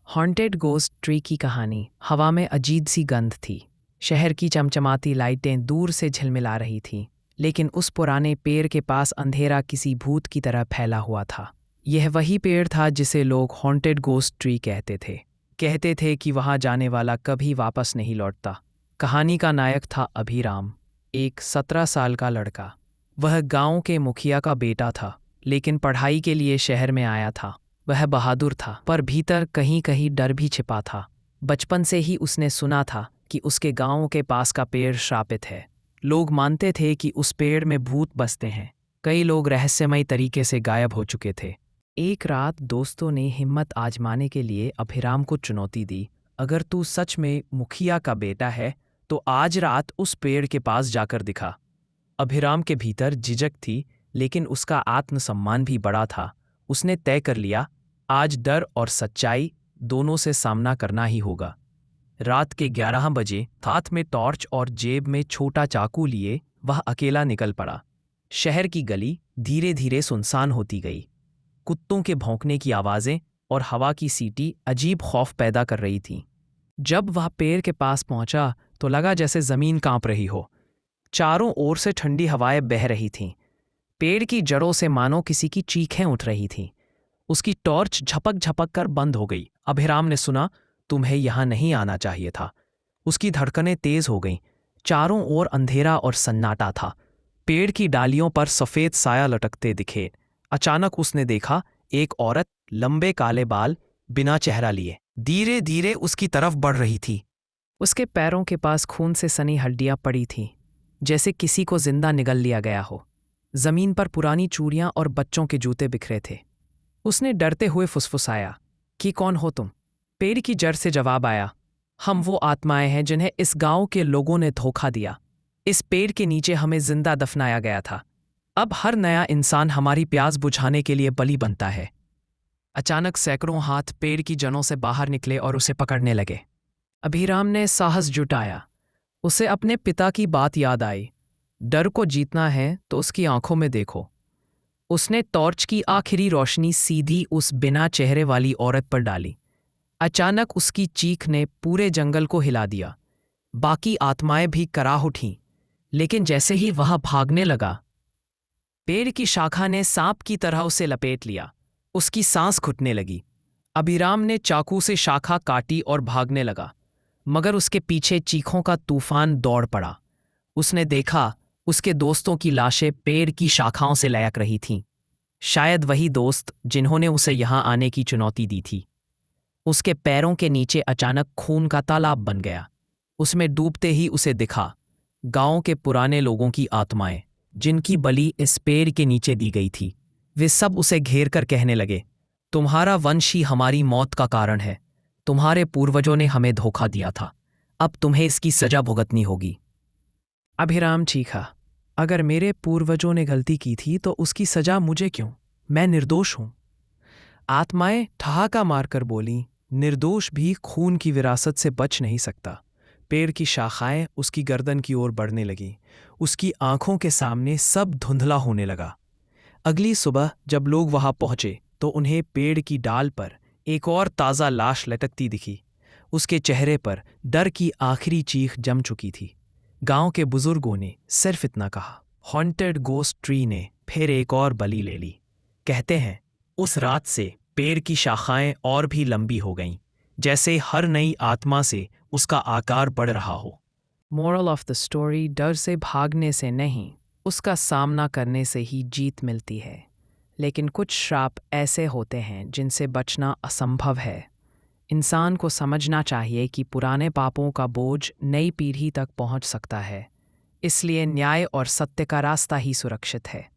Haunted ghost tree की कहानी। हवा में अजीब सी गंध थी। शहर की चमचमाती लाइटें दूर से झिलमिला रही थीं, लेकिन उस पुराने पेड़ के पास अंधेरा किसी भूत की तरह फैला हुआ था। यह वही पेड़ था जिसे लोग हॉन्टेड गोस्ट ट्री कहते थे कि वहां जाने वाला कभी वापस नहीं लौटता। कहानी का नायक था अभिराम, एक 17 साल का लड़का। वह गांव के मुखिया का बेटा था, लेकिन पढ़ाई के लिए शहर में आया था। वह बहादुर था, पर भीतर कहीं कहीं डर भी छिपा था। बचपन से ही उसने सुना था कि उसके गांव के पास का पेड़ श्रापित है। लोग मानते थे कि उस पेड़ में भूत बसते हैं। कई लोग रहस्यमयी तरीके से गायब हो चुके थे। एक रात दोस्तों ने हिम्मत आजमाने के लिए अभिराम को चुनौती दी, अगर तू सच में मुखिया का बेटा है तो आज रात उस पेड़ के पास जाकर दिखा। अभिराम के भीतर झिझक थी, लेकिन उसका आत्मसम्मान भी बड़ा था। उसने तय कर लिया, आज डर और सच्चाई दोनों से सामना करना ही होगा। रात के 11 बजे हाथ में टॉर्च और जेब में छोटा चाकू लिए वह अकेला निकल पड़ा। शहर की गली धीरे धीरे सुनसान होती गई। कुत्तों के भौंकने की आवाज़ें और हवा की सीटी अजीब खौफ पैदा कर रही थीं। जब वह पेड़ के पास पहुंचा तो लगा जैसे जमीन कांप रही हो। चारों ओर से ठंडी हवाएं बह रही थीं। पेड़ की जड़ों से मानो किसी की चीखें उठ रही थीं। उसकी टॉर्च झपक झपक कर बंद हो गई। अभिराम ने सुना, तुम्हें यहां नहीं आना चाहिए था। उसकी धड़कनें तेज हो गईं। चारों ओर अंधेरा और सन्नाटा था। पेड़ की डालियों पर सफेद साया लटकते दिखे। अचानक उसने देखा, एक औरत, लंबे काले बाल, बिना चेहरा लिए, धीरे धीरे उसकी तरफ बढ़ रही थी। उसके पैरों के पास खून से सनी हड्डियां पड़ी थीं, जैसे किसी को जिंदा निगल लिया गया हो। जमीन पर पुरानी चूड़ियां और बच्चों के जूते बिखरे थे। उसने डरते हुए फुसफुसाया कि कौन हो तुम? पेड़ की जड़ से जवाब आया, हम वो आत्माएं हैं जिन्हें इस गांव के लोगों ने धोखा दिया। इस पेड़ के नीचे हमें जिंदा दफनाया गया था। अब हर नया इंसान हमारी प्यास बुझाने के लिए बलि बनता है। अचानक सैकड़ों हाथ पेड़ की जड़ों से बाहर निकले और उसे पकड़ने लगे। अभिराम ने साहस जुटाया। उसे अपने पिता की बात याद आई, डर को जीतना है तो उसकी आंखों में देखो। उसने टॉर्च की आखिरी रोशनी सीधी उस बिना चेहरे वाली औरत पर डाली। अचानक उसकी चीख ने पूरे जंगल को हिला दिया। बाकी आत्माएं भी कराह उठीं, लेकिन जैसे ही वह भागने लगा, पेड़ की शाखा ने सांप की तरह उसे लपेट लिया। उसकी सांस घुटने लगी। अभिराम ने चाकू से शाखा काटी और भागने लगा, मगर उसके पीछे चीखों का तूफान दौड़ पड़ा। उसने देखा, उसके दोस्तों की लाशें पेड़ की शाखाओं से लटक रही थीं। शायद वही दोस्त जिन्होंने उसे यहां आने की चुनौती दी थी। उसके पैरों के नीचे अचानक खून का तालाब बन गया। उसमें डूबते ही उसे दिखा, गांव के पुराने लोगों की आत्माएं, जिनकी बलि इस पेड़ के नीचे दी गई थी। वे सब उसे घेर कर कहने लगे, तुम्हारा वंश ही हमारी मौत का कारण है। तुम्हारे पूर्वजों ने हमें धोखा दिया था। अब तुम्हें इसकी सजा भुगतनी होगी। अभिराम चीखा, अगर मेरे पूर्वजों ने गलती की थी तो उसकी सजा मुझे क्यों? मैं निर्दोष हूं। आत्माएं ठहाका मारकर बोली, निर्दोष भी खून की विरासत से बच नहीं सकता। पेड़ की शाखाएं उसकी गर्दन की ओर बढ़ने लगीं। उसकी आंखों के सामने सब धुंधला होने लगा। अगली सुबह जब लोग वहां पहुंचे तो उन्हें पेड़ की डाल पर एक और ताज़ा लाश लटकती दिखी। उसके चेहरे पर डर की आखिरी चीख जम चुकी थी। गांव के बुजुर्गों ने सिर्फ इतना कहा, हॉन्टेड गोस्ट ट्री ने फिर एक और बलि ले ली। कहते हैं उस रात से पेड़ की शाखाएं और भी लंबी हो गईं, जैसे हर नई आत्मा से उसका आकार बढ़ रहा हो। मोरल ऑफ द स्टोरी, डर से भागने से नहीं, उसका सामना करने से ही जीत मिलती है। लेकिन कुछ श्राप ऐसे होते हैं जिनसे बचना असंभव है। इंसान को समझना चाहिए कि पुराने पापों का बोझ नई पीढ़ी तक पहुंच सकता है। इसलिए न्याय और सत्य का रास्ता ही सुरक्षित है।